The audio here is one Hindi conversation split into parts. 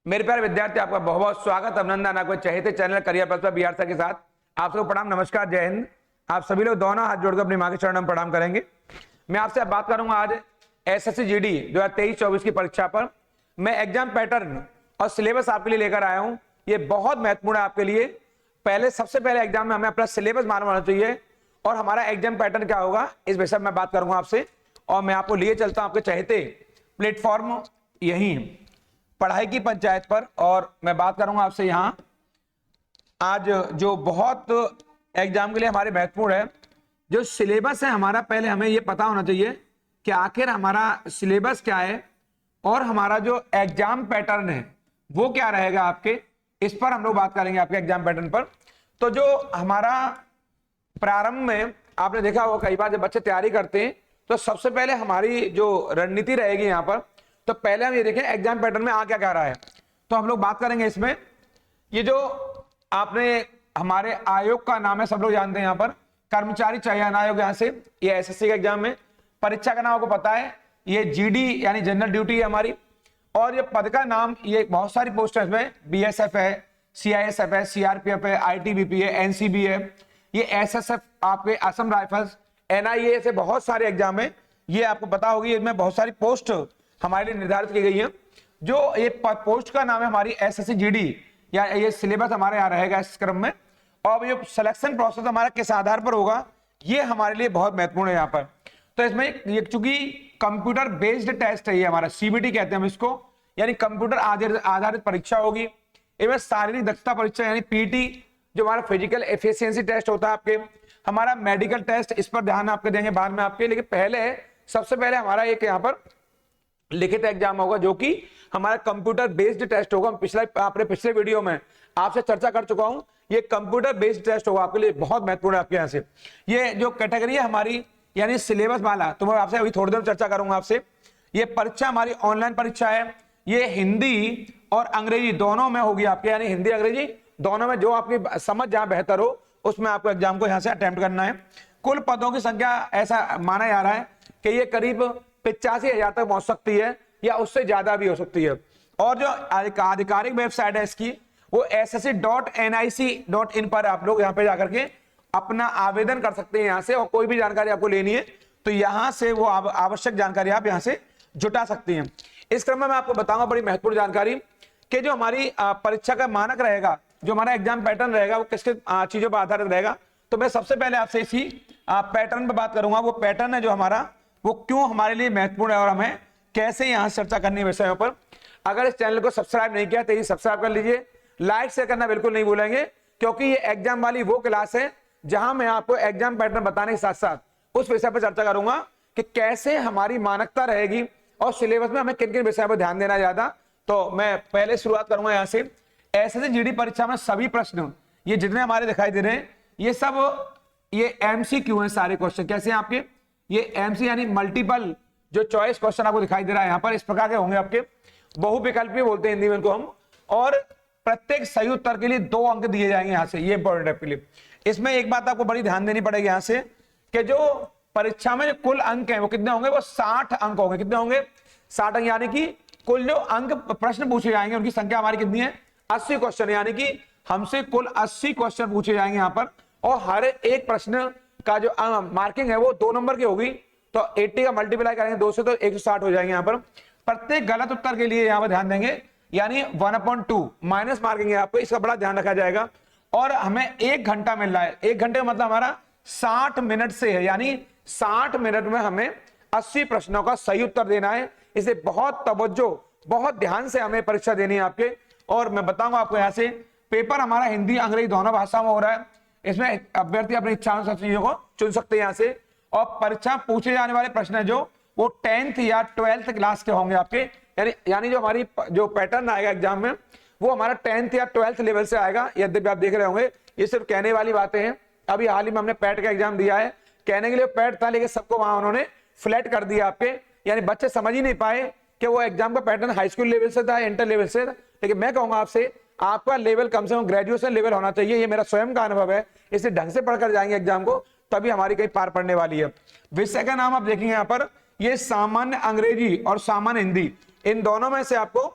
मेरे प्यारे विद्यार्थी, आपका बहुत बहुत स्वागत, अभिनंदन। आपको चहेते चैनल करियर पथ पर बिहार सर के साथ आप सबको प्रणाम, नमस्कार, जय हिंद। आप सभी लोग दोनों हाथ जोड़कर अपनी मां के चरणों में प्रणाम करेंगे। मैं आपसे बात करूंगा आज एसएससी जीडी 2023-24 की परीक्षा पर। मैं एग्जाम पैटर्न और सिलेबस आपके लिए लेकर आया हूं। ये बहुत महत्वपूर्ण है आपके लिए। सबसे पहले एग्जाम में हमें अपना सिलेबस मालूम होना चाहिए और हमारा एग्जाम पैटर्न क्या होगा, इस विषय में मैं बात करूंगा आपसे। और मैं आपको लिए चलता हूं आपके चहेते प्लेटफॉर्म यही पढ़ाई की पंचायत पर। और मैं बात करूंगा आपसे यहां आज जो बहुत एग्जाम के लिए हमारे महत्वपूर्ण है, जो सिलेबस है हमारा। पहले हमें यह पता होना चाहिए कि आखिर हमारा सिलेबस क्या है और हमारा जो एग्जाम पैटर्न है वो क्या रहेगा आपके। इस पर हम लोग बात करेंगे आपके एग्जाम पैटर्न पर। तो जो हमारा प्रारंभ में आपने देखा होगा, कई बार जब बच्चे तैयारी करते हैं तो सबसे पहले हमारी जो रणनीति रहेगी यहाँ पर, तो पहले हम ये देखें एग्जाम पैटर्न में आ क्या क्या रहा है। तो हम लोग बात करेंगे इसमें, ये जो आपने हमारे आयोग का नाम है, सब लोग जानते हैं यहाँ पर, कर्मचारी चयन आयोग। यहाँ से ये एसएससी के एग्जाम में परीक्षा का नाम आपको पता है, ये जीडी यानी जनरल ड्यूटी है हमारी। और ये पद का नाम, ये बहुत सारी पोस्ट है इसमें, बीएसएफ है, सीआईएसएफ है, सीआरपीएफ है, आईटीबीपी है, एनसीबी है, ये एसएसएफ आपके असम राइफल्स, एनआईए से बहुत सारे एग्जाम है। ये आपको पता होगी, इसमें बहुत सारी पोस्ट हमारे लिए निर्धारित की गई है। जो ये पोस्ट का नाम है हमारी एसएससी जीडी, या ये सिलेबस हमारे यहाँ रहेगा इस क्रम में। और ये सिलेक्शन प्रोसेस हमारा किस आधार पर होगा, ये हमारे लिए बहुत महत्वपूर्ण है यहाँ पर। तो इसमें ये चूंकि कंप्यूटर बेस्ड टेस्ट है, ये हमारा सीबीटी कहते हैं हम इसको, यानी कंप्यूटर आधारित परीक्षा होगी। इसमें शारीरिक दक्षता परीक्षा यानी पीटी, जो हमारा फिजिकल एफिशिएंसी टेस्ट होता है आपके, हमारा मेडिकल टेस्ट, इस पर ध्यान आपके देंगे बाद में आपके। लेकिन सबसे पहले हमारा एक यहाँ पर लिखित एग्जाम होगा, जो कि हमारा कंप्यूटर बेस्ड टेस्ट होगा। अपने पिछले वीडियो में आपसे चर्चा कर चुका हूं, ये कंप्यूटर बेस्ड टेस्ट होगा, आपके लिए बहुत महत्वपूर्ण है आपके यहाँ से। ये जो कैटेगरी है हमारी यानी सिलेबस वाला, तो मैं आपसे अभी थोड़ी देर चर्चा करूंगा आपसे। ये परीक्षा हमारी ऑनलाइन परीक्षा है, ये हिंदी और अंग्रेजी दोनों में होगी आपके, यानी हिंदी अंग्रेजी दोनों में, जो आपकी समझ जहां बेहतर हो उसमें आपको एग्जाम को यहाँ से अटेम्प्ट करना है। कुल पदों की संख्या ऐसा माना जा रहा है कि ये करीब 85,000 तक पहुंच सकती है या उससे ज्यादा भी हो सकती है। और जो आधिकारिक वेबसाइट है इसकी, वो ssc.nic.in पर आप लोग यहाँ पे जाकर के अपना आवेदन कर सकते हैं यहाँ से। और कोई भी जानकारी आपको लेनी है तो यहाँ से वो आवश्यक जानकारी आप यहाँ से जुटा सकती हैं। इस क्रम में मैं आपको बताऊंगा बड़ी महत्वपूर्ण जानकारी कि जो हमारी परीक्षा का मानक रहेगा, जो हमारा एग्जाम पैटर्न रहेगा, वो किस चीजों पर आधारित रहेगा। तो मैं सबसे पहले आपसे इसी पैटर्न पर बात करूंगा। वो पैटर्न है जो हमारा, वो क्यों हमारे लिए महत्वपूर्ण है और हमें कैसे यहां चर्चा करनी है विषयों पर। अगर इस चैनल को सब्सक्राइब नहीं किया तो ये सब्सक्राइब कर लीजिए, लाइक शेयर करना बिल्कुल नहीं भूलेंगे, क्योंकि ये एग्जाम वाली वो क्लास है जहां मैं आपको एग्जाम पैटर्न बताने के साथ साथ उस विषय पर चर्चा करूंगा कि कैसे हमारी मानकता रहेगी और सिलेबस में हमें किन किन विषयों पर ध्यान देना ज्यादा। तो मैं पहले शुरुआत करूंगा यहाँ से। एसएससी जीडी परीक्षा में सभी प्रश्न, ये जितने हमारे दिखाई दे रहे हैं, ये सब ये एमसीक्यू हैं। सारे क्वेश्चन कैसे हैं आपके, ये एमसी यानी मल्टीपल जो चॉइस क्वेश्चन आपको दिखाई दे रहा है यहाँ पर, इस प्रकार के होंगे आपके। बहुविकल्पीय बोलते हैं हिंदी में इनको हम। और प्रत्येक सही उत्तर के लिए 2 अंक दिए जाएंगे यहाँ से, ये इंपॉर्टेंट है आपके लिए। इसमें एक बात आपको बड़ी ध्यान देनी पड़ेगी यहाँ से कि जो परीक्षा में जो कुल अंक है वो कितने होंगे, वो 60 अंक होंगे। कितने होंगे, 60 अंक, यानी कि कुल जो अंक प्रश्न पूछे जाएंगे उनकी संख्या हमारी कितनी है, 80 क्वेश्चन, यानी कि हमसे कुल 80 क्वेश्चन पूछे जाएंगे यहाँ पर। और हर एक प्रश्न का जो मार्किंग है वो 2 नंबर की होगी। तो 80 का मल्टीप्लाई करेंगे 2 से तो 160 हो जाएंगे यहाँ पर। प्रत्येक गलत उत्तर के लिए यहाँ पर ध्यान देंगे, यानी 1/2 माइनस मार्किंग है आपको, इसका बड़ा ध्यान रखा जाएगा। और हमें 1 घंटा मिल रहा है, 1 घंटे का मतलब हमारा 60 मिनट से है, यानी 60 मिनट में हमें 80 प्रश्नों का सही उत्तर देना है। इसे बहुत तवज्जो, बहुत ध्यान से हमें परीक्षा देनी है आपके। और मैं बताऊंगा आपको यहाँ से, पेपर हमारा हिंदी अंग्रेजी दोनों भाषाओं में हो रहा है। इसमें अभ्यर्थी अपनी इच्छा अनुसार चीजों को चुन सकते हैं यहाँ से। और परीक्षा पूछे जाने वाले प्रश्न है जो वो 10th या 12th क्लास के होंगे आपके, यानी जो हमारी जो पैटर्न आएगा एग्जाम में वो हमारा 10th या 12th लेवल से आएगा। यद्यपि आप देख रहे होंगे ये सिर्फ कहने वाली बातें हैं। अभी हाल ही में हमने पैट का एग्जाम दिया है, कहने के लिए पैट था लेकिन सबको वहां उन्होंने फ्लैट कर दिया आपके, यानी बच्चे समझ ही नहीं पाए कि वो एग्जाम का पैटर्न हाई स्कूल लेवल से था, इंटर लेवल से। लेकिन मैं कहूंगा आपसे, आपका लेवल कम से कम ग्रेजुएशन लेवल होना चाहिए, ये मेरा स्वयं का अनुभव है। इसे ढंग से पढ़कर जाएंगे एग्जाम को, तभी हमारी कहीं पार पड़ने वाली है। विषय का नाम आप देखेंगे यहाँ पर, ये सामान्य अंग्रेजी और सामान्य हिंदी, इन दोनों में से आपको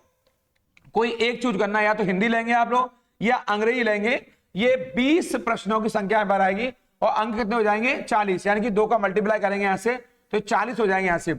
कोई एक चूज करना है, या तो हिंदी लेंगे आप लोग या अंग्रेजी लेंगे। ये 20 प्रश्नों की संख्या बार आएगी और अंक कितने हो जाएंगे 40, यानी कि 2 का मल्टीप्लाई करेंगे यहां से तो 40 हो जाएंगे यहां से।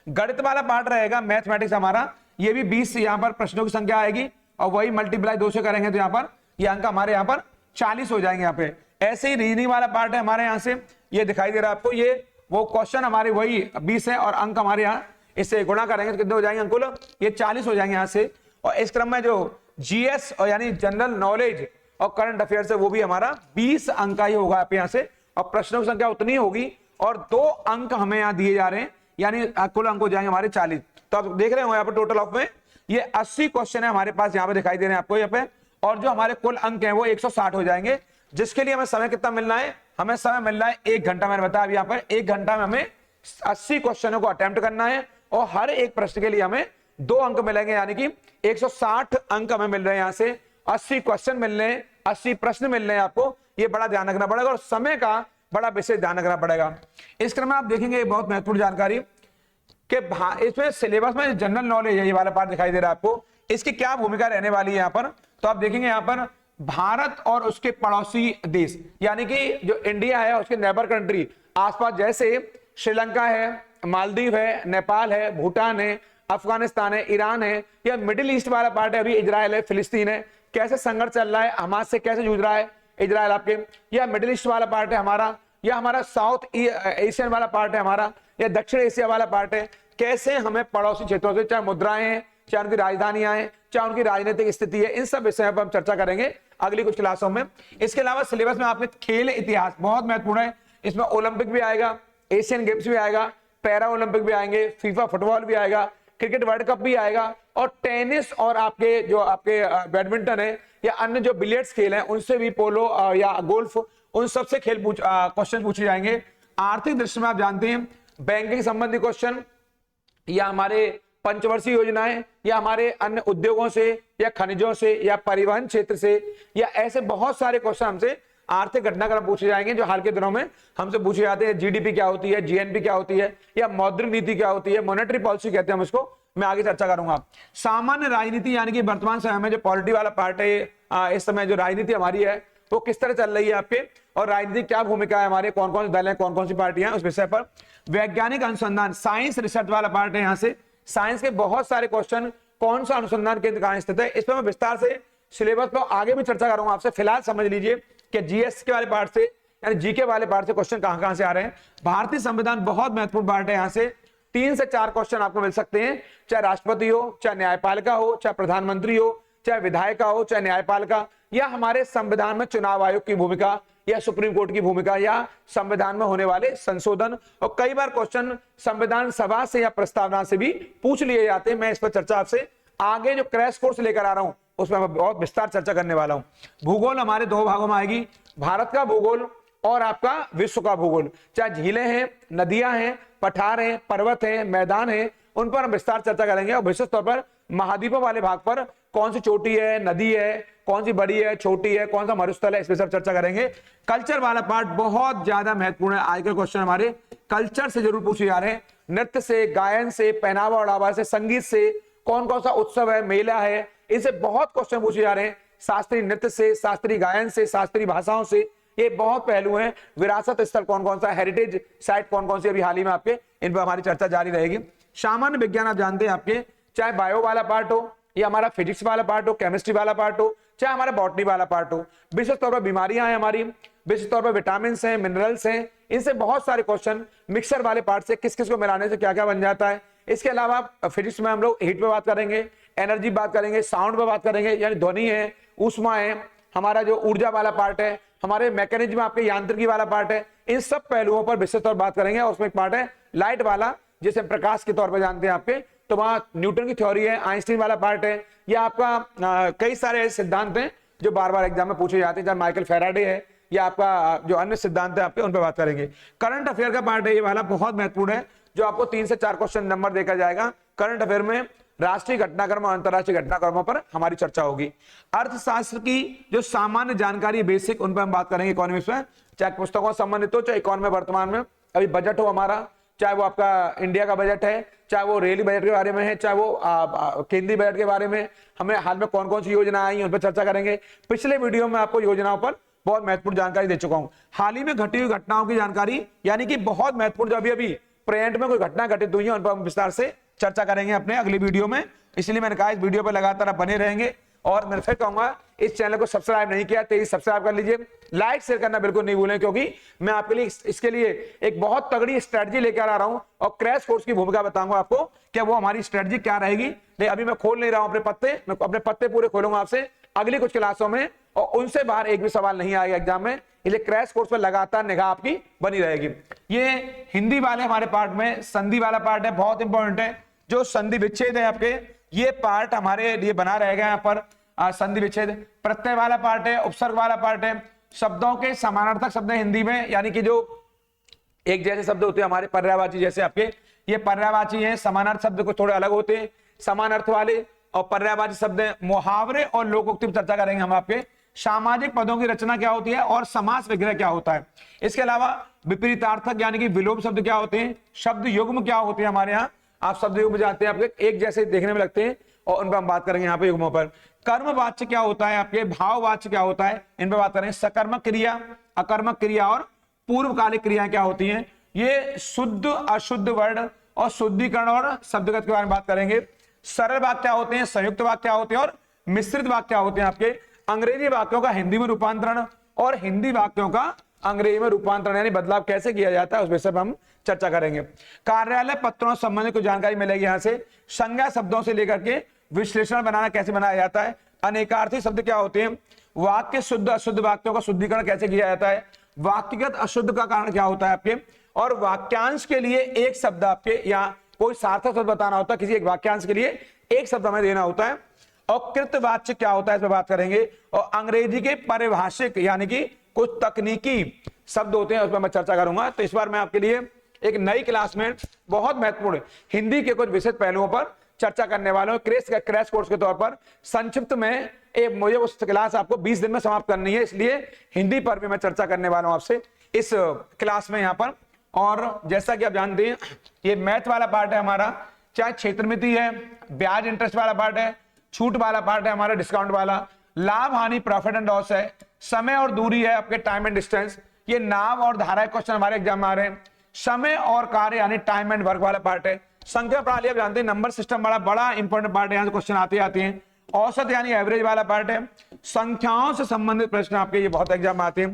गणित वाला पार्ट रहेगा मैथमेटिक्स हमारा, ये भी 20 यहां पर प्रश्नों की संख्या आएगी और वही मल्टीप्लाई 2 से करेंगे तो यहां पर ये अंक हमारे यहां पर 40 हो जाएंगे यहाँ पे। ऐसे ही रीजनिंग वाला पार्ट है हमारे यहाँ से, ये दिखाई दे रहा है आपको, ये वो क्वेश्चन हमारे वही 20 है और अंक हमारे यहाँ इससे गुणा करेंगे तो कितने हो जाएंगे अंकुल, ये 40 हो जाएंगे यहाँ से। और इस क्रम में जो जीएस और यानी जनरल नॉलेज और करंट अफेयर्स है वो भी हमारा 20 अंक का ही होगा यहाँ से, और प्रश्नों की संख्या उतनी होगी और 2 अंक हमें यहाँ दिए जा रहे हैं, यानी कुल अंक हो जाएंगे हमारे 40। तो आप देख रहे हो यहाँ पर टोटल ऑफ में ये 80 क्वेश्चन है हमारे पास यहाँ पे दिखाई दे रहे हैं आपको यहाँ पे, और जो हमारे कुल अंक हैं वो 160 हो जाएंगे, जिसके लिए हमें समय कितना मिलना है, हमें समय मिल रहा है 1 घंटा। मैंने बताया अभी यहाँ पर 1 घंटा में हमें 80 क्वेश्चनों को अटेम्प्ट करना है और हर एक प्रश्न के लिए हमें 2 अंक मिलेंगे, यानी कि 160 अंक हमें मिल रहे हैं यहाँ से। 80 क्वेश्चन मिल रहे हैं, 80 प्रश्न मिल रहे हैं आपको, ये बड़ा ध्यान रखना पड़ेगा और समय का बड़ा विशेष ध्यान रखना पड़ेगा। इस क्रम में आप देखेंगे बहुत महत्वपूर्ण जानकारी कि इसमें सिलेबस में जनरल नॉलेज है, ये वाला पार्ट दिखाई दे रहा है आपको, इसकी क्या भूमिका रहने वाली है यहाँ पर। तो आप देखेंगे यहाँ पर भारत और उसके पड़ोसी देश, यानी कि जो इंडिया है उसके नेबर कंट्री आसपास, जैसे श्रीलंका है, मालदीव है, नेपाल है, भूटान है, अफगानिस्तान है, ईरान है, या मिडिल ईस्ट वाला पार्ट है अभी इजराइल है, फिलिस्तीन है, कैसे संघर्ष चल रहा है, हमास से कैसे जूझ रहा है इजराइल आपके, या मिडिल ईस्ट वाला पार्ट है हमारा, या हमारा साउथ एशियन वाला पार्ट है हमारा, या दक्षिण एशिया वाला पार्ट है, कैसे हमें पड़ोसी क्षेत्रों से, चाहे मुद्राएं हैं, चाहे उनकी राजधानियां हैं, चाहे उनकी राजनीतिक स्थिति है, इन सब विषयों पर हम चर्चा करेंगे अगली कुछ क्लासों में। इसके अलावा सिलेबस में आपने खेल इतिहास बहुत महत्वपूर्ण है, इसमें ओलंपिक भी आएगा, एशियन गेम्स भी आएगा, पैरा ओलंपिक भी आएंगे, फीफा फुटबॉल भी आएगा, क्रिकेट वर्ल्ड कप भी आएगा, और टेनिस और आपके जो आपके बैडमिंटन है या अन्य जो बिलियर्ड्स खेल हैं उनसे भी, पोलो या गोल्फ, उन सबसे क्वेश्चन पूछे जाएंगे। आर्थिक दृष्टि में आप जानते हैं बैंकिंग संबंधी क्वेश्चन, या हमारे पंचवर्षीय योजनाएं, या हमारे अन्य उद्योगों से, या खनिजों से, या परिवहन क्षेत्र से, या ऐसे बहुत सारे क्वेश्चन हमसे आर्थिक घटनाक्रम पूछे जाएंगे जो हाल के दिनों में हमसे पूछे जाते हैं। जीडीपी क्या होती है, जीएनपी क्या होती है, या मौद्रिक नीति क्या होती है, मॉनेटरी पॉलिसी कहते हैं हम इसको, मैं आगे चर्चा करूंगा। सामान्य राजनीति, यानी कि वर्तमान समय में जो पॉलिटी वाला पार्ट है, इस समय जो राजनीति हमारी है वो किस तरह चल रही है आपके, और राजनीति क्या भूमिका है हमारे, कौन कौन से दल है, कौन कौन सी पार्टियां, उस विषय पर। वैज्ञानिक अनुसंधान, साइंस रिसर्च वाला पार्ट है यहाँ से, साइंस के बहुत सारे क्वेश्चन, कौन सा अनुसंधान केंद्र कहां स्थित है, इस पर मैं विस्तार से सिलेबस पर आगे भी चर्चा करूंगा आपसे। फिलहाल समझ लीजिए कि जीएस के वाले पार्ट से, यानी जीके वाले पार्ट से क्वेश्चन कहां से आ रहे हैं। भारतीय संविधान बहुत महत्वपूर्ण पार्ट है, यहाँ से 3 से 4 क्वेश्चन आपको मिल सकते हैं, चाहे राष्ट्रपति हो, चाहे न्यायपालिका हो, चाहे प्रधानमंत्री हो, चाहे विधायिका हो, चाहे न्यायपालिका, या हमारे संविधान में चुनाव आयोग की भूमिका, या सुप्रीम कोर्ट की भूमिका, या संविधान में होने वाले संशोधन, और कई बार क्वेश्चन संविधान सभा से या प्रस्तावना से भी पूछ लिए जाते हैं। मैं इस पर चर्चा आपसे आगे जो क्रैश कोर्स लेकर आ रहा हूं उसमें मैं बहुत विस्तार चर्चा करने वाला हूं। भूगोल हमारे 2 भागों में आएगी, भारत का भूगोल और आपका विश्व का भूगोल, चाहे झीलें हैं, नदियां हैं, पठार हैं, पर्वत हैं, मैदान हैं, उन पर हम विस्तार चर्चा करेंगे। और विशेष तौर पर महाद्वीपों वाले भाग पर कौन सी चोटी है, नदी है, कौन सी बड़ी है, छोटी है, कौन सा मरुस्थल है, इस पर सब चर्चा करेंगे। कल्चर वाला पार्ट बहुत ज्यादा महत्वपूर्ण है, आज के क्वेश्चन हमारे कल्चर से जरूर पूछे जा रहे हैं, नृत्य से, गायन से, पहनावा ओढ़ावा से, संगीत से, कौन कौन सा उत्सव है, मेला है, इनसे बहुत क्वेश्चन पूछे जा रहे हैं। शास्त्रीय नृत्य से, शास्त्रीय गायन से, शास्त्रीय भाषाओं से, ये बहुत पहलू हैं। विरासत स्थल कौन कौन सा, हेरिटेज साइट कौन कौन सी अभी हाल ही में आपके, इन पर हमारी चर्चा जारी रहेगी। सामान्य विज्ञान आप जानते हैं आपके, चाहे बायो वाला पार्ट हो, या हमारा फिजिक्स वाला पार्ट हो, केमिस्ट्री वाला पार्ट हो, चाहे हमारा बॉटनी वाला पार्ट हो, विशेष तौर पर बीमारियां हैं हमारी, विशेष तौर पर विटामिन हैं, मिनरल्स हैं, इनसे बहुत सारे क्वेश्चन। मिक्सर वाले पार्ट से किस किस को मिलाने से क्या क्या बन जाता है। इसके अलावा फिजिक्स में हम लोग हीट पे बात करेंगे, एनर्जी बात करेंगे, साउंड पे बात करेंगे, यानी ध्वनि है, ऊष्मा है, हमारा जो ऊर्जा वाला पार्ट है, हमारे मैकेनिज्म आपके यांत्रिकी वाला पार्ट है, इन सब पहलुओं पर विशेष तौर बात करेंगे। और उसमें एक पार्ट है लाइट वाला, जिसे प्रकाश के तौर पर जानते हैं आपके, तो वहां न्यूटन की थ्योरी है, आइंस्टीन वाला पार्ट है, या आपका कई सारे ऐसे सिद्धांत हैं जो बार बार एग्जाम में पूछे जाते हैं, चाहे माइकल फैराडे है, या आपका जो अन्य सिद्धांत है आपके, उन पर बात करेंगे। करंट अफेयर का पार्ट है ये वाला, बहुत महत्वपूर्ण है, जो आपको 3 से 4 क्वेश्चन नंबर देखा जाएगा। करंट अफेयर में राष्ट्रीय घटनाक्रम और अंतरराष्ट्रीय घटनाक्रमों पर हमारी चर्चा होगी। अर्थशास्त्र की जो सामान्य जानकारी बेसिक, उन पर हम बात करेंगे इकोनॉमिक्स में, चाहे पुस्तकों से संबंधित हो, चाहे इकोनॉमी वर्तमान में अभी बजट हो हमारा, चाहे वो आपका इंडिया का बजट है, चाहे वो रेल बजट के बारे में है, चाहे वो केंद्रीय बजट के बारे में, हमें हाल में कौन कौन सी योजना आई उन पर चर्चा करेंगे। पिछले वीडियो में आपको योजनाओं पर बहुत महत्वपूर्ण जानकारी दे चुका हूं। हाल ही में घटी हुई घटनाओं की जानकारी, यानी कि बहुत महत्वपूर्ण जो अभी प्रेजेंट में कोई घटना घटित हुई है उन पर हम विस्तार से चर्चा करेंगे अपने अगली वीडियो में। इसलिए मैंने कहा इस वीडियो पर लगातार आप बने रहेंगे। और मैं फिर कहूंगा, इस चैनल को सब्सक्राइब नहीं किया तो सब्सक्राइब कर लीजिए, लाइक शेयर करना बिल्कुल नहीं भूलें, क्योंकि मैं आपके लिए इसके लिए एक बहुत तगड़ी स्ट्रेटजी लेकर आ रहा हूं और क्रैश कोर्स की भूमिका बताऊंगा आपको कि वो हमारी स्ट्रेटजी क्या रहेगी। लेकिन अभी मैं खोल नहीं रहा हूं अपने पत्ते, मैं अपने पत्ते पूरे खोलूंगा आपसे अगली कुछ क्लासों में, और उनसे बाहर एक भी सवाल नहीं आएगा एग्जाम में। इसलिए क्रैश कोर्स पर लगातार निगाह आपकी बनी रहेगी। ये हिंदी वाले हमारे पार्ट में संधि वाला पार्ट है, बहुत इंपॉर्टेंट है। जो संधि विच्छेद है आपके, ये पार्ट हमारे लिए बना रहेगा यहाँ पर। संधि विच्छेद प्रत्यय वाला पार्ट है, उपसर्ग वाला पार्ट है, शब्दों के समानार्थक शब्द है हिंदी में, यानी कि जो एक जैसे शब्द होते हैं हमारे पर्यायवाची, जैसे आपके ये पर्यायवाची हैं। समानार्थ शब्द को थोड़े अलग होते हैं समान अर्थ वाले, और पर्यायवाची शब्द हैं। मुहावरे और लोकोक्ति पर चर्चा करेंगे हम आपके। सामाजिक पदों की रचना क्या होती है और समास विग्रह क्या होता है। इसके अलावा विपरीतार्थक यानी कि विलोम शब्द क्या होते हैं, शब्द युग्म क्या होते हैं हमारे यहाँ। आप शब्द युग्म जानते हैं, आपके एक जैसे देखने में लगते हैं, और उन पर हम बात करेंगे यहाँ पे युग्मों पर। कर्मवाच्य क्या होता है आपके, भाववाच्य क्या होता है, इन पर बात करेंगे। सकर्मक क्रिया, अकर्मक क्रिया और पूर्वकालिक क्रियाएं क्या होती हैं। ये शुद्ध अशुद्ध वर्ण और शुद्धिकरण और शब्दगत के बारे में बात करेंगे। सरल वाक्य क्या होते हैं, संयुक्त वाक्य क्या होते हैं और मिश्रित वाक्य क्या होते हैं आपके। अंग्रेजी वाक्यों का हिंदी में रूपांतरण और हिंदी वाक्यों का अंग्रेजी में रूपांतरण यानी बदलाव कैसे किया जाता है, उस विषय पर हम चर्चा करेंगे। कार्यालय पत्रों से संबंधित कुछ जानकारी मिलेगी यहाँ से। संज्ञा शब्दों से लेकर के विश्लेषण बनाना कैसे बनाया जाता है। अनेकार्थी शब्द क्या होते हैं। वाक्य शुद्ध अशुद्ध वाक्यों का शुद्धिकरण कैसे किया जाता है। वाक्यगत अशुद्ध का कारण क्या होता है आपके। और वाक्यांश के लिए एक शब्द आपके, या कोई सार्थक शब्द बताना होता है किसी एक वाक्यांश के लिए एक शब्द हमें देना होता है। और कृतवाच्य क्या होता है, इस पर बात करेंगे। और अंग्रेजी के परिभाषिक यानी कि कुछ तकनीकी शब्द होते हैं, उस पर मैं चर्चा करूंगा। तो इस बार मैं आपके लिए एक नई क्लास में बहुत महत्वपूर्ण हिंदी के कुछ विशेष पहलुओं पर चर्चा करने वाला हूं। क्रैश कोर्स के तौर पर संक्षिप्त में मुझे उस क्लास आपको 20 दिन में समाप्त करनी है, इसलिए हिंदी पर भी मैं चर्चा करने वाला हूं आपसे इस क्लास में यहाँ पर। और जैसा कि आप जानते हैं, ये मैथ वाला पार्ट है हमारा, चाहे क्षेत्रमिति है, ब्याज इंटरेस्ट वाला पार्ट है, छूट वाला पार्ट है हमारा, डिस्काउंट वाला, लाभ हानि प्रॉफिट एंड लॉस है, समय और दूरी है आपके, टाइम एंड डिस्टेंस, ये नाम और धारा क्वेश्चन हमारे एग्जाम में आ रहे हैं। समय और कार्य यानी टाइम एंड वर्क वाला पार्ट है। संख्या प्रणाली आप जानते हैं, नंबर सिस्टम बड़ा इंपॉर्टेंट पार्ट है, यहाँ से क्वेश्चन आते हैं। औसत यानी एवरेज वाला पार्ट है। संख्याओं से संबंधित प्रश्न आपके ये बहुत एग्जाम में आते हैं।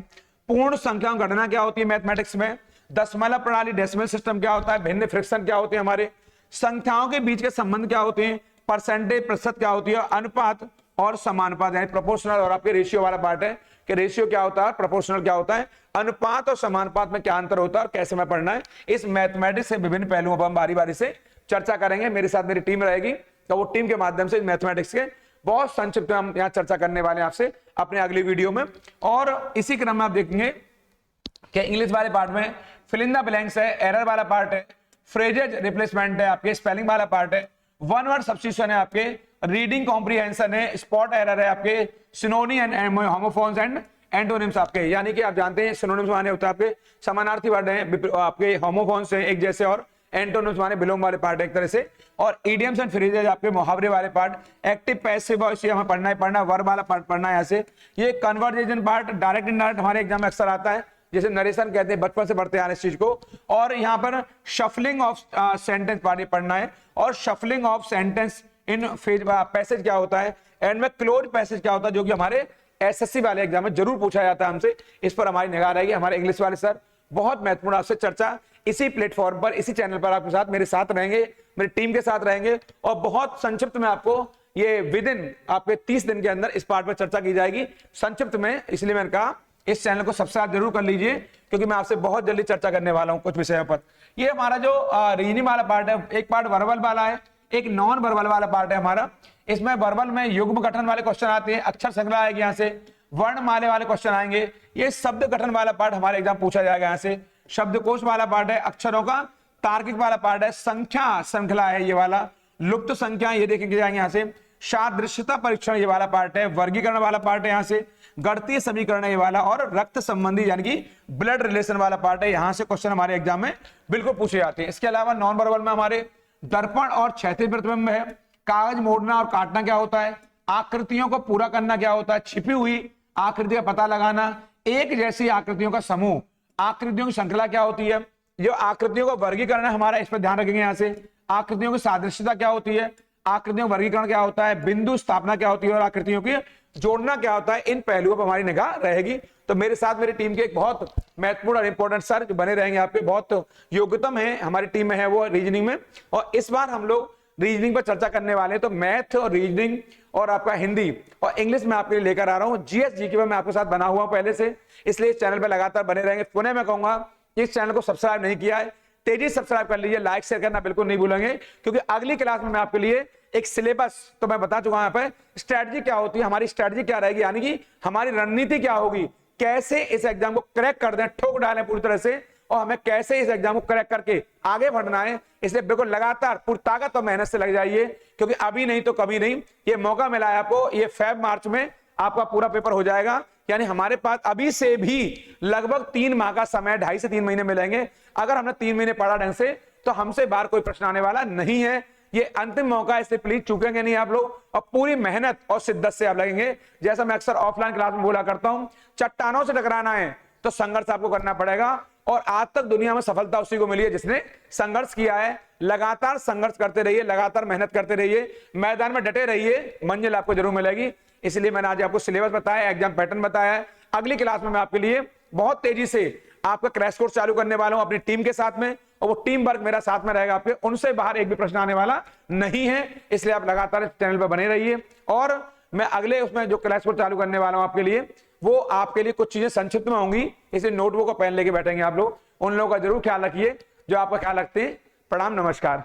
पूर्ण संख्याओं की गणना क्या होती है मैथमेटिक्स में। दशमलव प्रणाली डेसिमल सिस्टम क्या होता है। भिन्न फ्रैक्शन क्या होते हैं हमारे। संख्याओं के बीच के संबंध क्या होते हैं। परसेंटेज प्रतिशत क्या होती है। अनुपात और समानुपात यानी प्रोपोर्शनल, और आपके रेशियो वाला पार्ट है कि रेशियो क्या होता है, प्रोपोर्शनल क्या होता है, अनुपात और समानुपात में क्या अंतर होता है और कैसे में पढ़ना है। इस मैथमेटिक्स से विभिन्न पहलुओं पर हम बारी बारी से चर्चा करेंगे। मेरे साथ मेरी टीम रहेगी, तो वो टीम के माध्यम से मैथमेटिक्स के बहुत संक्षिप्त में हम यहाँ चर्चा करने वाले हैं आपसे अपने अगली वीडियो में। और इसी क्रम में आप देखेंगे कि इंग्लिश वाले पार्ट में फिल इन द ब्लैंक्स है, एरर वाला पार्ट है, फ्रेजेज रिप्लेसमेंट है आपके, स्पेलिंग वाला पार्ट है, वन वर्ड सब्स्टिट्यूशन है आपके, रीडिंग कॉम्प्रिहेंशन है, स्पॉट एरर है आपके, सिनोनी एंड होमोफोन्स एंड एंटोनिम्स आपके, यानी कि आप जानते हैं सिनोनिम्स माने होता है आपके समानार्थी वर्ड हैं, आपके होमोफोन्स हैं एक जैसे, और एंटोनिम्स माने विलोम वाले पार्ट एक तरह से, और इडियम्स एंड फ्रेजेज आपके मुहावरे वाले पार्ट, एक्टिव पैसिव वॉइस ये हमें पढ़ना ही पढ़ना, वर्ब वाला पार्ट पढ़ना है यहाँ से। ये कन्वर्जेशन पार्ट डायरेक्ट इनडायरेक्ट हमारे एग्जाम में अक्सर आता है, जैसे नरेशन कहते हैं, बचपन से पढ़ते हैं इस चीज को। और यहाँ पर शफलिंग ऑफ सेंटेंस पार्ट पढ़ना है, और shuffling of sentence in phase passage क्या होता है, एंड में क्लोज पैसेज क्या होता है, जो कि हमारे एसएससी वाले एग्जाम में जरूर पूछा जाता है हमसे। इस पर हमारी निगाह रहेगी। हमारे इंग्लिश वाले सर बहुत महत्वपूर्ण आपसे चर्चा इसी प्लेटफॉर्म पर, इसी चैनल पर आपके साथ मेरे साथ रहेंगे, मेरी टीम के साथ रहेंगे, और बहुत संक्षिप्त में आपको ये विद इन आपके 30 दिन के अंदर इस पार्ट पर चर्चा की जाएगी संक्षिप्त में। इसलिए मैंने कहा इस चैनल को सब्सक्राइब जरूर कर लीजिए, क्योंकि मैं आपसे बहुत जल्दी चर्चा करने वाला हूं कुछ विषयों पर। ये हमारा जो रीजनिंग वाला पार्ट है, एक पार्ट वर्बल वाला है, एक नॉन वर्बल वाला पार्ट है हमारा। इसमें वर्बल में युग्म गठन वाले क्वेश्चन आते हैं, अक्षर श्रृंखला आएगी यहाँ से, वर्णमाले वाले क्वेश्चन आएंगे, ये शब्द गठन वाला पार्ट हमारे एग्जाम पूछा जाएगा यहाँ से, शब्दकोश वाला पार्ट है, अक्षरों का तार्किक वाला पार्ट है, संख्या श्रृंखला है ये वाला, लुप्त संख्या ये देखेंगे जाएंगे यहाँ से, सादृश्यता परीक्षण ये वाला पार्ट है, वर्गीकरण वाला पार्ट है यहाँ से, गणितीय समीकरण ये वाला, और रक्त संबंधी यानी कि ब्लड रिलेशन वाला पार्ट है। यहाँ से क्वेश्चन हमारे एग्जाम में बिल्कुल पूछे जाते हैं। इसके अलावा नॉन वर्बल में हमारे दर्पण और क्षैतिज प्रतिबिंब है। कागज मोड़ना और काटना क्या होता है। आकृतियों को पूरा करना क्या होता है। छिपी हुई आकृति का पता लगाना। एक जैसी आकृतियों का समूह, आकृतियों की श्रृंखला क्या होती है। जो आकृतियों का वर्गीकरण है हमारा, इस पर ध्यान रखेंगे। यहां से आकृतियों की सादृश्यता क्या होती है, आकृतियों का वर्गीकरण क्या होता है, बिंदु स्थापना क्या होती है और आकृतियों की जोड़ना क्या होता है। इन पहलुओं पर हमारी निगाह रहेगी। तो मेरे साथ मेरी टीम के एक बहुत महत्वपूर्ण और इंपॉर्टेंट सर जो बने रहेंगे आपके, बहुत योग्यतम है हमारी टीम में है वो रीजनिंग में। और इस बार हम लोग रीजनिंग पर चर्चा करने वाले हैं। तो मैथ और रीजनिंग और आपका हिंदी और इंग्लिश में आपके लिए लेकर आ रहा हूं। जीएस जीके में मैं आपके साथ बना हुआ पहले से, इसलिए इस चैनल पर लगातार बने रहेंगे। पुनः मैं कहूंगा इस चैनल को सब्सक्राइब नहीं किया है, तेजी सब्सक्राइब कर लीजिए, लाइक शेयर करना बिल्कुल नहीं भूलेंगे, क्योंकि अगली क्लास में मैं आपके लिए एक सिलेबस तो मैं बता चुका हूं। यहाँ पे स्ट्रेटजी क्या होती है, हमारी स्ट्रेटजी क्या रहेगी, यानी कि हमारी रणनीति क्या होगी, कैसे इस एग्जाम को क्रैक कर दें, ठोक डालें पूरी तरह से, और हमें कैसे इस एग्जाम को क्रैक करके आगे बढ़ना है। इसलिए बिल्कुल लगातार पूरी ताकत और मेहनत से लग जाइए, क्योंकि अभी नहीं तो कभी नहीं ये मौका मिला है आपको। ये फेब मार्च में आपका पूरा पेपर हो जाएगा, यानी हमारे पास अभी से भी लगभग 3 माह का समय, 2.5 से 3 महीने मिलेंगे। अगर हमने 3 महीने पढ़ा ढंग से तो हमसे बाहर कोई प्रश्न आने वाला नहीं है। ये अंतिम मौका है, इसलिए प्लीज चूकेंगे नहीं आप लोग, और पूरी मेहनत और शिद्दत से आप लगेंगे। जैसा मैं अक्सर ऑफलाइन क्लास में बोला करता हूं, चट्टानों से टकराना है तो संघर्ष आपको करना पड़ेगा। और आज तक दुनिया में सफलता उसी को मिली है जिसने संघर्ष किया है। लगातार संघर्ष करते रहिए, लगातार मेहनत करते रहिए, मैदान में डटे रहिए, मंजिल आपको जरूर मिलेगी। इसलिए मैंने आज आपको सिलेबस बताया, एग्जाम पैटर्न बताया है। अगली क्लास में मैं आपके लिए बहुत तेजी से आपका क्रैश कोर्स चालू करने वाला हूं अपनी टीम के साथ में, और वो टीम वर्क मेरा साथ में रहेगा आपके, उनसे बाहर एक भी प्रश्न आने वाला नहीं है। इसलिए आप लगातार इस चैनल पर बने रहिए। और मैं अगले उसमें जो क्रैश कोर्स चालू करने वाला हूं आपके लिए, वो आपके लिए कुछ चीजें संक्षिप्त में होंगी, इसलिए नोटबुक और पेन लेके बैठेंगे आप लोग। उन लोगों का जरूर ख्याल रखिए जो आपका ख्याल रखते हैं। प्रणाम, नमस्कार।